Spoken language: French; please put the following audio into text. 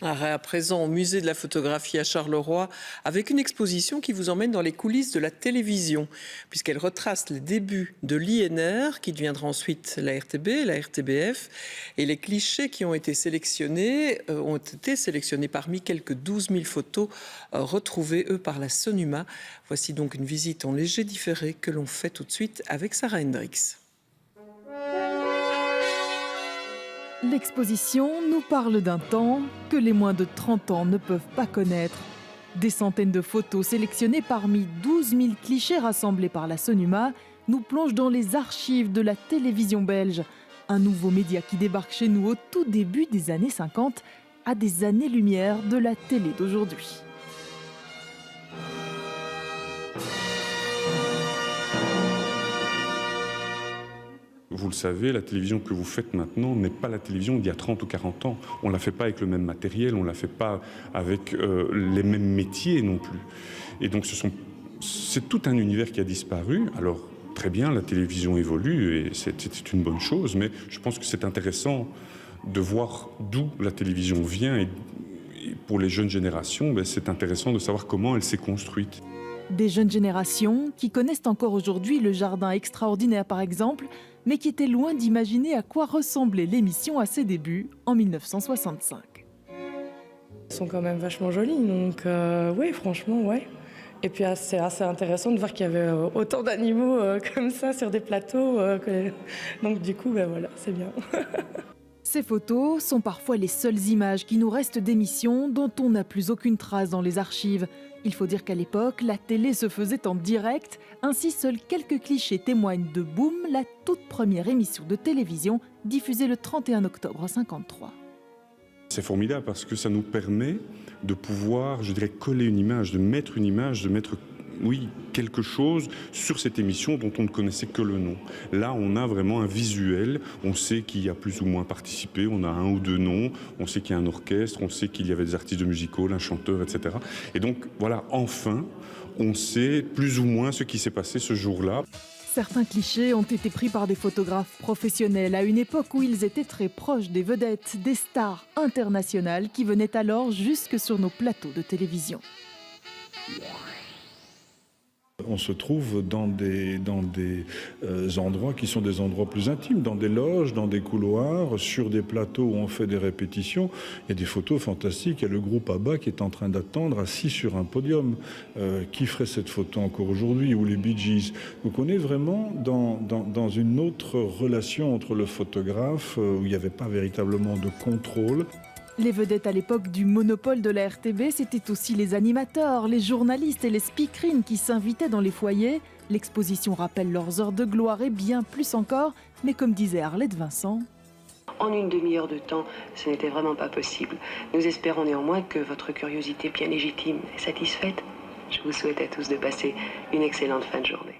À présent, au musée de la photographie à Charleroi, avec une exposition qui vous emmène dans les coulisses de la télévision, puisqu'elle retrace les débuts de l'INR, qui deviendra ensuite la RTB, la RTBF, et les clichés qui ont été sélectionnés parmi quelques 12 000 photos retrouvées, eux, par la Sonuma. Voici donc une visite en léger différé que l'on fait tout de suite avec Sarah Hendricks. L'exposition nous parle d'un temps que les moins de 30 ans ne peuvent pas connaître. Des centaines de photos sélectionnées parmi 12 000 clichés rassemblés par la Sonuma nous plongent dans les archives de la télévision belge. Un nouveau média qui débarque chez nous au tout début des années 50, à des années-lumière de la télé d'aujourd'hui. Vous le savez, la télévision que vous faites maintenant n'est pas la télévision d'il y a 30 ou 40 ans. On ne la fait pas avec le même matériel, on ne la fait pas avec les mêmes métiers non plus. Et donc c'est tout un univers qui a disparu. Alors très bien, la télévision évolue et c'est une bonne chose, mais je pense que c'est intéressant de voir d'où la télévision vient. Et pour les jeunes générations, c'est intéressant de savoir comment elle s'est construite. Des jeunes générations qui connaissent encore aujourd'hui le Jardin extraordinaire par exemple, mais qui étaient loin d'imaginer à quoi ressemblait l'émission à ses débuts en 1965. Elles sont quand même vachement jolies, donc oui, franchement, ouais. Et puis c'est assez intéressant de voir qu'il y avait autant d'animaux comme ça sur des plateaux. Donc du coup, voilà, c'est bien. Ces photos sont parfois les seules images qui nous restent d'émissions dont on n'a plus aucune trace dans les archives. Il faut dire qu'à l'époque, la télé se faisait en direct, ainsi seuls quelques clichés témoignent de Boom, la toute première émission de télévision diffusée le 31 octobre 1953. C'est formidable parce que ça nous permet de pouvoir, je dirais, coller une image, de mettre une image, de mettre, oui, quelque chose sur cette émission dont on ne connaissait que le nom. Là, on a vraiment un visuel, on sait qui a plus ou moins participé, on a un ou deux noms, on sait qu'il y a un orchestre, on sait qu'il y avait des artistes de music-hall, un chanteur, etc. Et donc, voilà, enfin, on sait plus ou moins ce qui s'est passé ce jour-là. Certains clichés ont été pris par des photographes professionnels à une époque où ils étaient très proches des vedettes, des stars internationales qui venaient alors jusque sur nos plateaux de télévision. On se trouve dans des endroits qui sont des endroits plus intimes, dans des loges, dans des couloirs, sur des plateaux où on fait des répétitions. Il y a des photos fantastiques. Il y a le groupe ABBA qui est en train d'attendre assis sur un podium. Qui ferait cette photo encore aujourd'hui? Ou les Bee Gees. Donc on est vraiment dans une autre relation entre le photographe où il n'y avait pas véritablement de contrôle. Les vedettes à l'époque du monopole de la RTB, c'était aussi les animateurs, les journalistes et les speakerines qui s'invitaient dans les foyers. L'exposition rappelle leurs heures de gloire et bien plus encore, mais comme disait Arlette Vincent, en une demi-heure de temps, ce n'était vraiment pas possible. Nous espérons néanmoins que votre curiosité bien légitime est satisfaite. Je vous souhaite à tous de passer une excellente fin de journée.